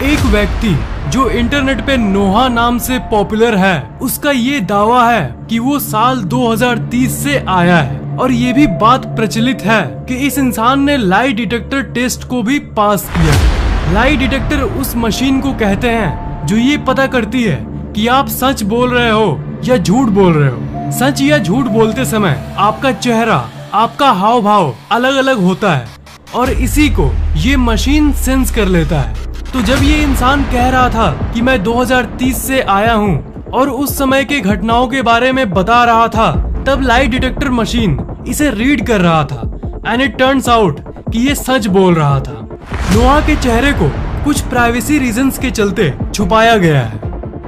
एक व्यक्ति जो इंटरनेट पे नोहा नाम से पॉपुलर है, उसका ये दावा है कि वो साल 2030 से आया है। और ये भी बात प्रचलित है कि इस इंसान ने लाई डिटेक्टर टेस्ट को भी पास किया। लाई डिटेक्टर उस मशीन को कहते हैं जो ये पता करती है कि आप सच बोल रहे हो या झूठ बोल रहे हो। सच या झूठ बोलते समय आपका चेहरा, आपका हाव भाव अलग अलग होता है और इसी को ये मशीन सेंस कर लेता है। तो जब ये इंसान कह रहा था कि मैं 2030 से आया हूँ और उस समय के घटनाओं के बारे में बता रहा था, तब लाई डिटेक्टर मशीन इसे रीड कर रहा था एंड इट टर्न्स आउट कि ये सच बोल रहा था। नोहा के चेहरे को कुछ प्राइवेसी रीजंस के चलते छुपाया गया है।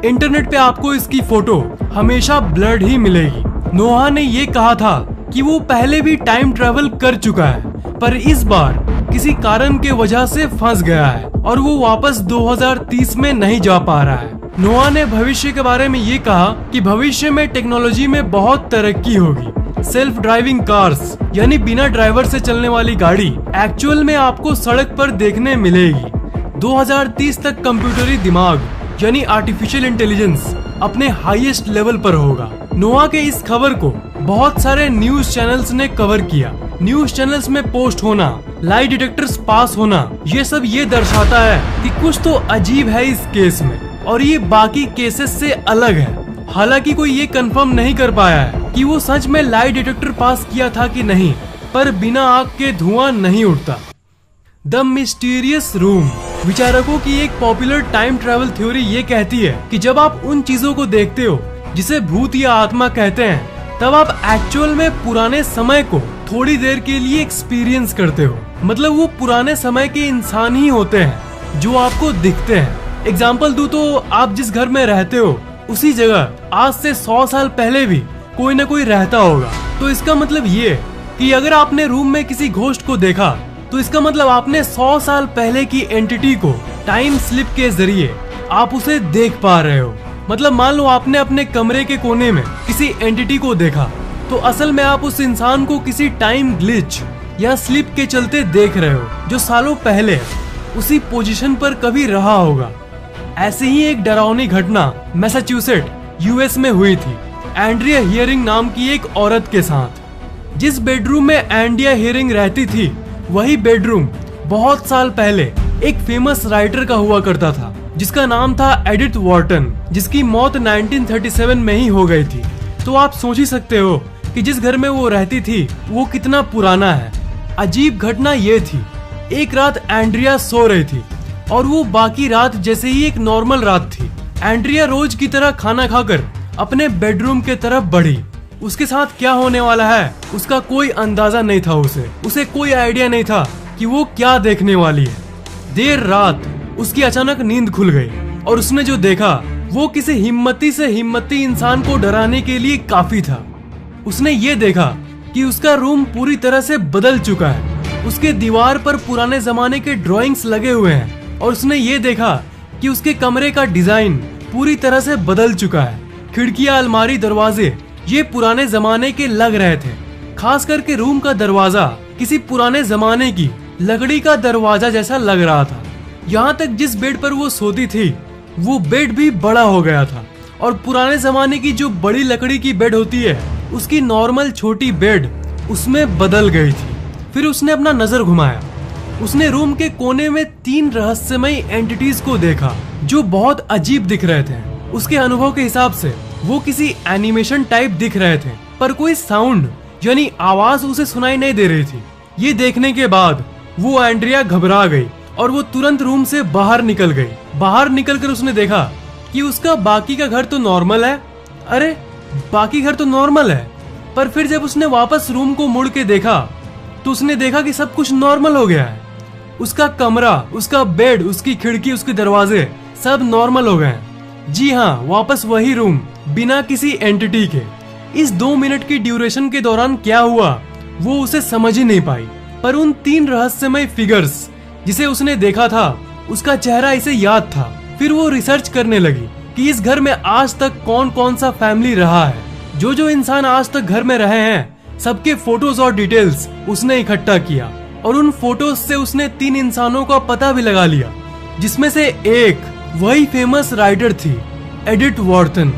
इंटरनेट पे आपको इसकी फोटो हमेशा ब्लर्ड ही मिलेगी। नोहा ने ये कहा था कि वो पहले भी टाइम ट्रेवल कर चुका है, पर इस बार किसी कारण के वजह से फंस गया है और वो वापस 2030 में नहीं जा पा रहा है। नोहा ने भविष्य के बारे में ये कहा कि भविष्य में टेक्नोलॉजी में बहुत तरक्की होगी। सेल्फ ड्राइविंग कार्स यानी बिना ड्राइवर से चलने वाली गाड़ी एक्चुअल में आपको सड़क पर देखने मिलेगी। 2030 तक कंप्यूटरी दिमाग यानी आर्टिफिशियल इंटेलिजेंस अपने हाईएस्ट लेवल पर होगा। नोहा के इस खबर को बहुत सारे न्यूज चैनल्स ने कवर किया। न्यूज चैनल्स में पोस्ट होना, लाई डिटेक्टर्स पास होना, ये सब ये दर्शाता है कि कुछ तो अजीब है इस केस में और ये बाकी केसेस से अलग है। हालांकि कोई ये कंफर्म नहीं कर पाया है कि वो सच में लाई डिटेक्टर पास किया था कि नहीं, पर बिना आग के धुआं नहीं उठता। द मिस्टीरियस रूम विचारकों की एक पॉपुलर टाइम ट्रेवल थ्योरी ये कहती है कि जब आप उन चीजों को देखते हो जिसे भूत या आत्मा कहते हैं, तब आप एक्चुअल में पुराने समय को थोड़ी देर के लिए एक्सपीरियंस करते हो। मतलब वो पुराने समय के इंसान ही होते हैं जो आपको दिखते हैं। एग्जाम्पल दूं तो आप जिस घर में रहते हो उसी जगह आज से 100 साल पहले भी कोई न कोई रहता होगा। तो इसका मतलब ये कि अगर आपने रूम में किसी घोस्ट को देखा तो इसका मतलब आपने 100 साल पहले की एंटिटी को टाइम स्लिप के जरिए आप उसे देख पा रहे हो। मतलब मान लो आपने अपने कमरे के कोने में किसी एंटिटी को देखा, तो असल में आप उस इंसान को किसी टाइम ग्लिच या स्लिप के चलते देख रहे हो जो सालों पहले उसी पोजीशन पर कभी रहा होगा। ऐसे ही एक डरावनी घटना मैसाचुसेट यूएस में हुई थी एंड्रिया हियरिंग नाम की एक औरत के साथ। जिस बेडरूम में एंड्रिया हियरिंग रहती थी, वही बेडरूम बहुत साल पहले एक फेमस राइटर का हुआ करता था जिसका नाम था एडिथ वॉर्टन, जिसकी मौत 1937 में ही हो गई थी। तो आप सोच ही सकते हो कि जिस घर में वो रहती थी वो कितना पुराना है। अजीब घटना ये थी, एक रात एंड्रिया सो रही थी और वो बाकी रात जैसे ही एक नॉर्मल रात थी। एंड्रिया रोज की तरह खाना खाकर अपने बेडरूम के तरफ बढ़ी। उसके साथ क्या होने वाला है उसका कोई अंदाजा नहीं था। उसे कोई आइडिया नहीं था कि वो क्या देखने वाली है। देर रात उसकी अचानक नींद खुल गई और उसने जो देखा वो किसी हिम्मती से हिम्मती इंसान को डराने के लिए काफी था। उसने ये देखा कि उसका रूम पूरी तरह से बदल चुका है। उसके दीवार पर पुराने जमाने के ड्राइंग्स लगे हुए हैं और उसने ये देखा कि उसके कमरे का डिजाइन पूरी तरह से बदल चुका है। खिड़कियां, अलमारी, दरवाजे ये पुराने जमाने के लग रहे थे। खास करके रूम का दरवाजा किसी पुराने जमाने की लकड़ी का दरवाजा जैसा लग रहा था। यहाँ तक जिस बेड पर वो सोती थी वो बेड भी बड़ा हो गया था और पुराने जमाने की जो बड़ी लकड़ी की बेड होती है उसकी नॉर्मल छोटी बेड उसमें बदल गई थी। फिर उसने अपना नजर घुमाया। उसने रूम के कोने में 3 रहस्यमयी एंटिटीज को देखा जो बहुत अजीब दिख रहे थे। उसके अनुभव के हिसाब से वो किसी एनिमेशन टाइप दिख रहे थे, पर कोई साउंड यानी आवाज उसे सुनाई नहीं दे रही थी। ये देखने के बाद वो एंड्रिया घबरा गई और वो तुरंत रूम से बाहर निकल गई। बाहर निकलकर उसने देखा कि उसका बाकी का घर तो नॉर्मल है। अरे बाकी घर तो नॉर्मल है, पर फिर जब उसने वापस रूम को मुड़ के देखा तो उसने देखा कि सब कुछ नॉर्मल हो गया है। उसका कमरा, उसका बेड, उसकी खिड़की, उसके दरवाजे सब नॉर्मल हो गए। जी हाँ, वापस वही रूम बिना किसी एंटिटी के। इस 2 मिनट की ड्यूरेशन के दौरान क्या हुआ वो उसे समझ ही नहीं पाई, पर उन 3 रहस्यमय फिगर्स जिसे उसने देखा था उसका चेहरा इसे याद था। फिर वो रिसर्च करने लगी कि इस घर में आज तक कौन कौन सा फैमिली रहा है। जो इंसान आज तक घर में रहे हैं सबके फोटोज और डिटेल्स उसने इकट्ठा किया और उन फोटोज से उसने 3 इंसानों का पता भी लगा लिया। जिसमें से एक वही फेमस राइटर थी एडिथ वॉर्टन,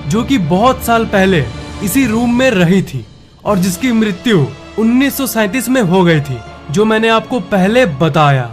जो कि बहुत साल पहले इसी रूम में रही थी और जिसकी मृत्यु 1937 में हो गई थी, जो मैंने आपको पहले बताया।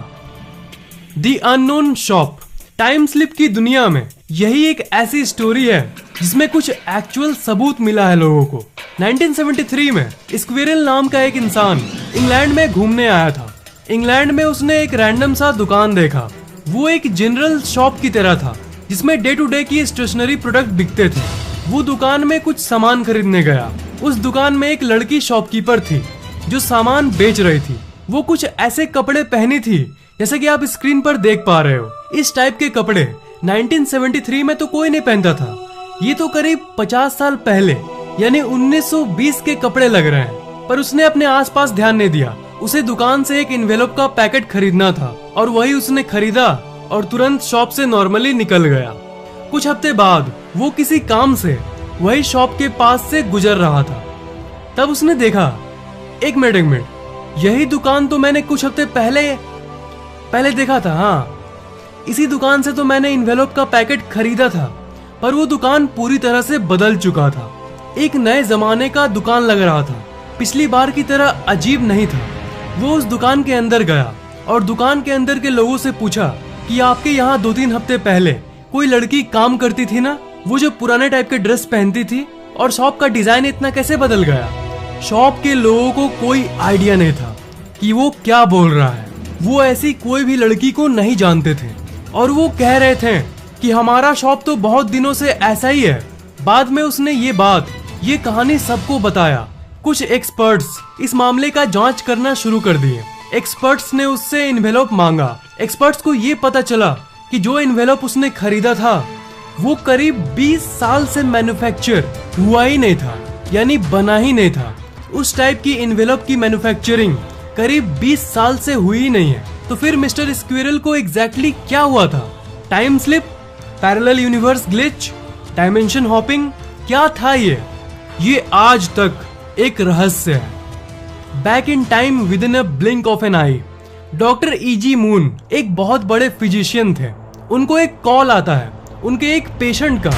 The unknown shop. Time slip की दुनिया में यही एक ऐसी स्टोरी है जिसमें कुछ एक्चुअल सबूत मिला है लोगों को। 1973 में स्क्विरल नाम का एक इंसान इंग्लैंड में घूमने आया था। इंग्लैंड में उसने एक रैंडम सा दुकान देखा। वो एक जनरल शॉप की तरह था जिसमें डे टू डे की स्टेशनरी प्रोडक्ट बिकते थे। वो दुकान में कुछ सामान खरीदने गया। उस दुकान में एक लड़की शॉपकीपर थी जो सामान बेच रही थी। वो कुछ ऐसे कपड़े पहनी थी जैसे कि आप स्क्रीन पर देख पा रहे हो। इस टाइप के कपड़े 1973 में तो कोई नहीं पहनता था। ये तो करीब 50 साल पहले यानी 1920 के कपड़े लग रहे हैं। पर उसने अपने आसपास ध्यान नहीं दिया। उसे दुकान से एक एनवेलप का पैकेट खरीदना था और वही उसने खरीदा और तुरंत शॉप से नॉर्मली निकल गया। कुछ हफ्ते बाद वो किसी काम से वही शॉप के पास से गुजर रहा था। तब उसने देखा, एक मिनट, यही दुकान तो मैंने कुछ हफ्ते पहले देखा था। हाँ, इसी दुकान से तो मैंने एनवेलप का पैकेट खरीदा था। पर वो दुकान पूरी तरह से बदल चुका था। एक नए जमाने का दुकान लग रहा था। पिछली बार की तरह अजीब नहीं था। वो उस दुकान के अंदर गया और दुकान के अंदर के लोगों से पूछा कि आपके यहाँ 2-3 हफ्ते पहले कोई लड़की काम करती थी ना, वो जो पुराने टाइप के ड्रेस पहनती थी, और शॉप का डिजाइन इतना कैसे बदल गया। शॉप के लोगों को कोई आइडिया नहीं था कि वो क्या बोल रहा है। वो ऐसी कोई भी लड़की को नहीं जानते थे और वो कह रहे थे कि हमारा शॉप तो बहुत दिनों से ऐसा ही है। बाद में उसने ये कहानी सबको बताया। कुछ एक्सपर्ट्स इस मामले का जांच करना शुरू कर दिए। एक्सपर्ट्स ने उससे एनवेलप मांगा। एक्सपर्ट्स को ये पता चला कि जो एनवेलप उसने खरीदा था वो करीब 20 साल से मैन्युफैक्चर हुआ ही नहीं था, यानी बना ही नहीं था। उस टाइप की एनवेलप की मैन्युफैक्चरिंग करीब 20 साल से हुई ही नहीं है। तो फिर मिस्टर स्क्विरल को एग्जैक्टली क्या हुआ था? Time slip, parallel universe glitch, dimension hopping, क्या था ये आज तक एक रहस्य है। Back in time within a blink of an eye. Doctor E.G. Moon एक बहुत बड़े फिजिशियन थे। उनको एक कॉल आता है उनके एक पेशेंट का,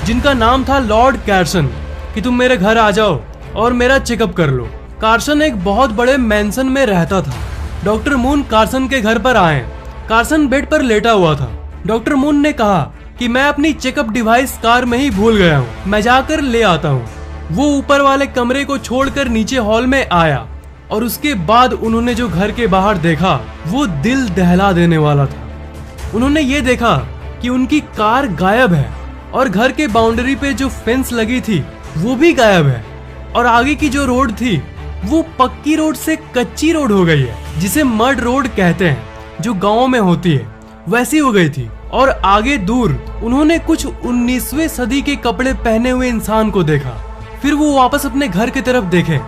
जिनका नाम था लॉर्ड कार्सन, कि तुम मेरे घर आ जाओ और मेरा चेकअप कर लो। कार्सन एक बहुत बड़े मैंसन में रहता था। डॉक्टर मून कार्सन के घर पर आए। कार्सन बेड पर लेटा हुआ था। डॉक्टर मून ने कहा कि मैं अपनी चेकअप डिवाइस कार में ही भूल गया हूँ, मैं जाकर ले आता हूँ। वो ऊपर वाले कमरे को छोड़कर नीचे हॉल में आया और उसके बाद उन्होंने जो घर के बाहर देखा वो दिल दहला देने वाला था। उन्होंने ये देखा कि उनकी कार गायब है और घर के बाउंड्री पे जो फेंस लगी थी वो भी गायब है, और आगे की जो रोड थी वो पक्की रोड से कच्ची रोड हो गई है, जिसे मड रोड कहते हैं, जो गाँव में होती है, वैसी हो गई थी। और आगे दूर उन्होंने कुछ 19वीं सदी के कपड़े पहने हुए इंसान को देखा। फिर वो वापस अपने घर की तरफ देखे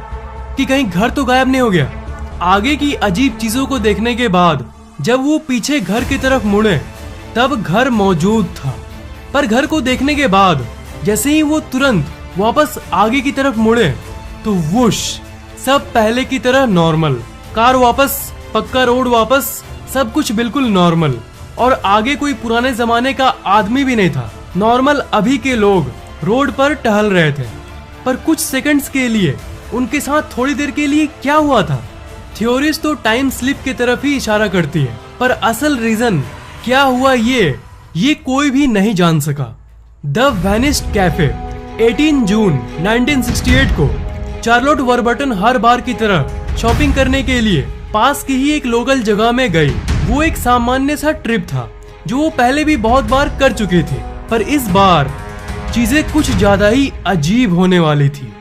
कि कहीं घर तो गायब नहीं हो गया। आगे की अजीब चीजों को देखने के बाद जब वो पीछे घर की तरफ मुड़े तब घर मौजूद था। पर घर को देखने के बाद जैसे ही वो तुरंत वापस आगे की तरफ मुड़े तो वुश, सब पहले की तरह नॉर्मल। कार वापस, पक्का रोड वापस, सब कुछ बिल्कुल नॉर्मल। और आगे कोई पुराने जमाने का आदमी भी नहीं था। नॉर्मल अभी के लोग रोड पर टहल रहे थे। पर कुछ सेकंड्स के लिए उनके साथ थोड़ी देर के लिए क्या हुआ था? थ्योरीज तो टाइम स्लिप की तरफ ही इशारा करती है, पर असल रीजन क्या हुआ ये कोई भी नहीं जान सका। The vanished cafe. 18 जून 1968 को चार्लोट वॉरबर्टन हर बार की तरह शॉपिंग करने के लिए पास की ही एक लोकल जगह में गई। वो एक सामान्य सा ट्रिप था जो वो पहले भी बहुत बार कर चुकी थी, पर इस बार चीजें कुछ ज्यादा ही अजीब होने वाली थी।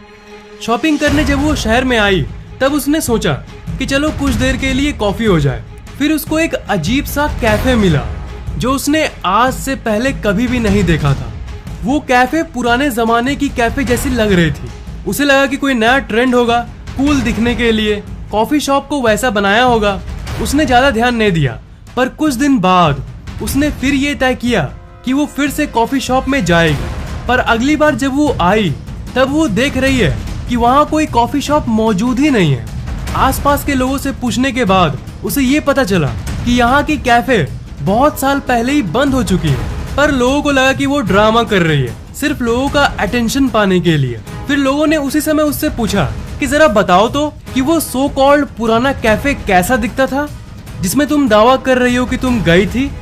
शॉपिंग करने जब वो शहर में आई तब उसने सोचा कि चलो कुछ देर के लिए कॉफी हो जाए। फिर उसको एक अजीब सा कैफे मिला जो उसने आज से पहले कभी भी नहीं देखा था। वो कैफे पुराने जमाने की कैफे जैसी लग रही थी। उसे लगा कि कोई नया ट्रेंड होगा कूल दिखने के लिए, कॉफी शॉप को वैसा बनाया होगा। उसने ज्यादा ध्यान नहीं दिया, पर कुछ दिन बाद उसने फिर ये तय किया कि वो फिर से कॉफी शॉप में जाएगी। पर अगली बार जब वो आई तब वो देख रही है कि वहाँ कोई कॉफी शॉप मौजूद ही नहीं है। आसपास के लोगों से पूछने के बाद उसे ये पता चला कि यहाँ की कैफे बहुत साल पहले ही बंद हो चुकी है, पर लोगों को लगा कि वो ड्रामा कर रही है सिर्फ लोगों का अटेंशन पाने के लिए। फिर लोगों ने उसी समय उससे पूछा कि जरा बताओ तो कि वो सो कॉल्ड पुराना कैफे कैसा दिखता था जिसमें तुम दावा कर रही हो कि तुम गई थी।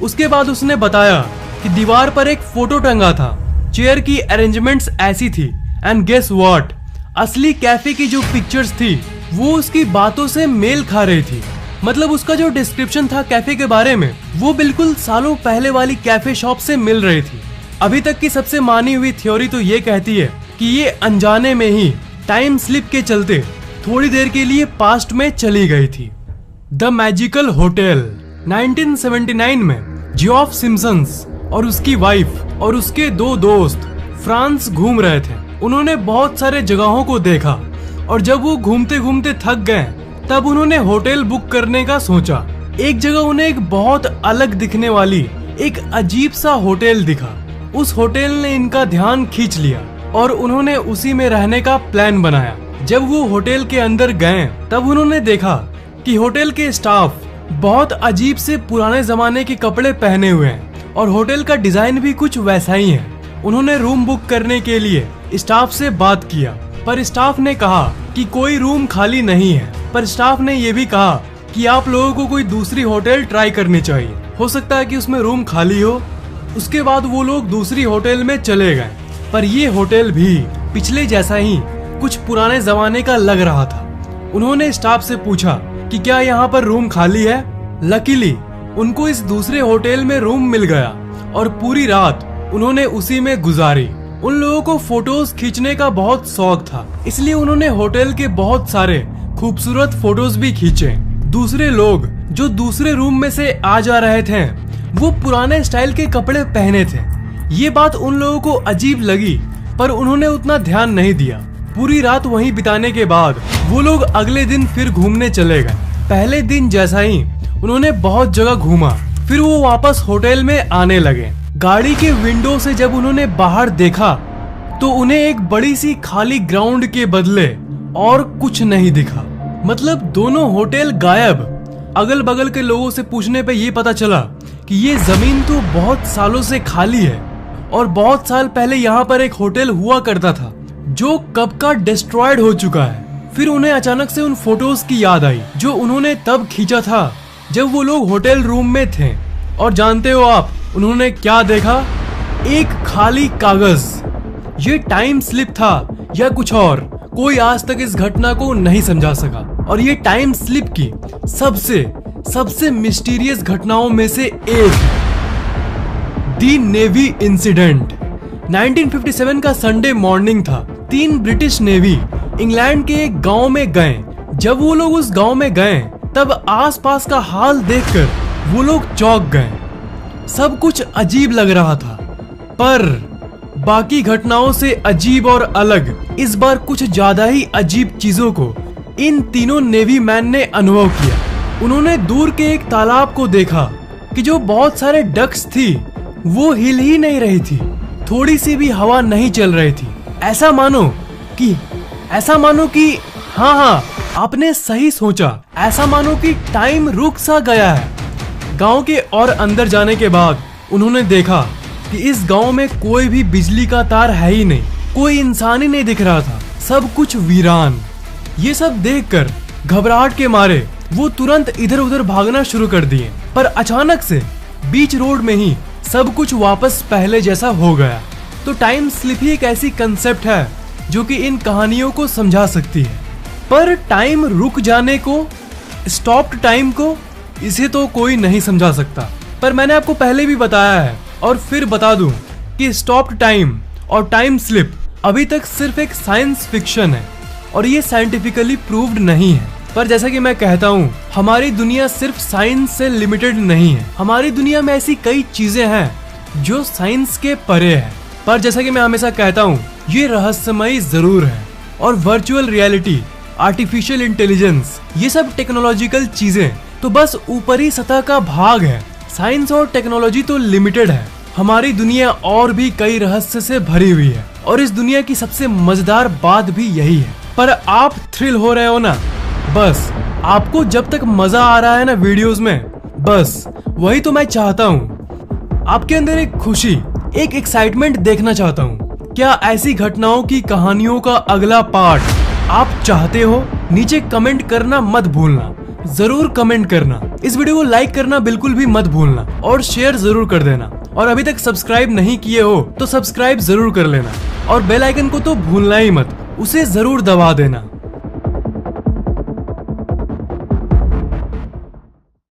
उसके बाद उसने बताया कि दीवार पर एक फोटो टंगा था, चेयर की अरेंजमेंट्स ऐसी थी, एंड गेस व्हाट, असली कैफे की जो पिक्चर्स थी वो उसकी बातों से मेल खा रही थी। मतलब उसका जो डिस्क्रिप्शन था कैफे के बारे में वो बिल्कुल सालों पहले वाली कैफे शॉप से मिल रही थी। अभी तक की सबसे मानी हुई थ्योरी तो ये कहती है कि ये अनजाने में ही टाइम स्लिप के चलते थोड़ी देर के लिए पास्ट में चली गई थी। द मैजिकल होटल 1979 में जियोफ सिम्पसन्स और उसकी वाइफ और उसके दो दोस्त फ्रांस घूम रहे थे। उन्होंने बहुत सारे जगहों को देखा और जब वो घूमते घूमते थक गए तब उन्होंने होटल बुक करने का सोचा। एक जगह उन्हें एक बहुत अलग दिखने वाली एक अजीब सा होटल दिखा। उस होटल ने इनका ध्यान खींच लिया और उन्होंने उसी में रहने का प्लान बनाया। जब वो होटल के अंदर गए तब उन्होंने देखा कि होटल के स्टाफ बहुत अजीब से पुराने जमाने के कपड़े पहने हुए हैं और होटल का डिजाइन भी कुछ वैसा ही है। उन्होंने रूम बुक करने के लिए स्टाफ से बात किया, पर स्टाफ ने कहा कि कोई रूम खाली नहीं है। पर स्टाफ ने ये भी कहा कि आप लोगों को कोई दूसरी होटल ट्राई करनी चाहिए, हो सकता है कि उसमें रूम खाली हो। उसके बाद वो लोग दूसरी होटल में चले गए, पर ये होटल भी पिछले जैसा ही कुछ पुराने जमाने का लग रहा था। उन्होंने स्टाफ से पूछा कि क्या यहाँ पर रूम खाली है। लकीली उनको इस दूसरे होटल में रूम मिल गया और पूरी रात उन्होंने उसी में गुजारी। उन लोगों को फोटोज खींचने का बहुत शौक था, इसलिए उन्होंने होटल के बहुत सारे खूबसूरत फोटोज भी खींचे। दूसरे लोग जो दूसरे रूम में से आ जा रहे थे वो पुराने स्टाइल के कपड़े पहने थे। ये बात उन लोगों को अजीब लगी, पर उन्होंने उतना ध्यान नहीं दिया। पूरी रात वहीं बिताने के बाद वो लोग अगले दिन फिर घूमने चले गए। पहले दिन जैसा ही उन्होंने बहुत जगह घूमा, फिर वो वापस होटल में आने लगे। गाड़ी के विंडो से जब उन्होंने बाहर देखा तो उन्हें एक बड़ी सी खाली ग्राउंड के बदले और कुछ नहीं दिखा। मतलब दोनों होटल गायब। अगल बगल के लोगों से पूछने पे ये पता चला कि ये जमीन तो बहुत सालों से खाली है और बहुत साल पहले यहाँ पर एक होटल हुआ करता था जो कब का डिस्ट्रॉयड हो चुका है। फिर उन्हें अचानक से उन फोटोज की याद आई जो उन्होंने तब खींचा था जब वो लोग होटल रूम में थे। और जानते हो आप उन्होंने क्या देखा? एक खाली कागज। ये टाइम स्लिप था या कुछ और, कोई आज तक इस घटना को नहीं समझा सका। और ये टाइम स्लिप की सबसे मिस्टीरियस घटनाओं में से एक दी नेवी इंसिडेंट। 1957 का संडे मॉर्निंग था। 3 ब्रिटिश नेवी इंग्लैंड के एक गांव में गए। जब वो लोग उस गांव में गए तब आसपास का हाल देखकर वो लोग चौंक गए। सब कुछ अजीब लग रहा था, पर बाकी घटनाओं से अजीब और अलग इस बार कुछ ज्यादा ही अजीब चीजों को इन तीनों नेवी मैन ने अनुभव किया। उन्होंने दूर के एक तालाब को देखा कि जो बहुत सारे डक्स थी वो हिल ही नहीं रही थी, थोड़ी सी भी हवा नहीं चल रही थी। ऐसा मानो कि हाँ, आपने सही सोचा, ऐसा मानो कि टाइम रुक सा गया है। गांव के और अंदर जाने के बाद उन्होंने देखा कि इस गांव में कोई भी बिजली का तार है ही नहीं, कोई इंसान ही नहीं दिख रहा था, सब कुछ वीरान। ये सब देखकर घबराहट के मारे वो तुरंत इधर उधर भागना शुरू कर दिए। पर अचानक से बीच रोड में ही सब कुछ वापस पहले जैसा हो गया। तो टाइम स्लिप ही एक ऐसी कंसेप्ट है जो कि इन कहानियों को समझा सकती है। पर टाइम रुक जाने को, स्टॉप्ड टाइम को, इसे तो कोई नहीं समझा सकता। पर मैंने आपको पहले भी बताया है और फिर बता दूं कि स्टॉप्ड टाइम और टाइम स्लिप अभी तक सिर्फ एक साइंस फिक्शन है और ये साइंटिफिकली प्रूव्ड नहीं है। पर जैसा कि मैं कहता हूँ, हमारी दुनिया सिर्फ साइंस से लिमिटेड नहीं है। हमारी दुनिया में ऐसी कई चीजें हैं जो साइंस के परे है। पर जैसा कि मैं हमेशा कहता हूँ, ये रहस्यमयी जरूर है। और वर्चुअल रियलिटी, आर्टिफिशियल इंटेलिजेंस, ये सब टेक्नोलॉजिकल चीजें तो बस ऊपरी सतह का भाग है। साइंस और टेक्नोलॉजी तो लिमिटेड है। हमारी दुनिया और भी कई रहस्य से भरी हुई है और इस दुनिया की सबसे मजेदार बात भी यही है। पर आप थ्रिल हो रहे हो ना? बस आपको जब तक मजा आ रहा है ना वीडियोस में, बस वही तो मैं चाहता हूँ। आपके अंदर एक खुशी, एक एक्साइटमेंट देखना चाहता हूँ। क्या ऐसी घटनाओं की कहानियों का अगला पार्ट आप चाहते हो? नीचे कमेंट करना मत भूलना, जरूर कमेंट करना। इस वीडियो को लाइक करना बिल्कुल भी मत भूलना और शेयर जरूर कर देना। और अभी तक सब्सक्राइब नहीं किए हो तो सब्सक्राइब जरूर कर लेना और बेल आइकन को तो भूलना ही मत, उसे जरूर दबा देना।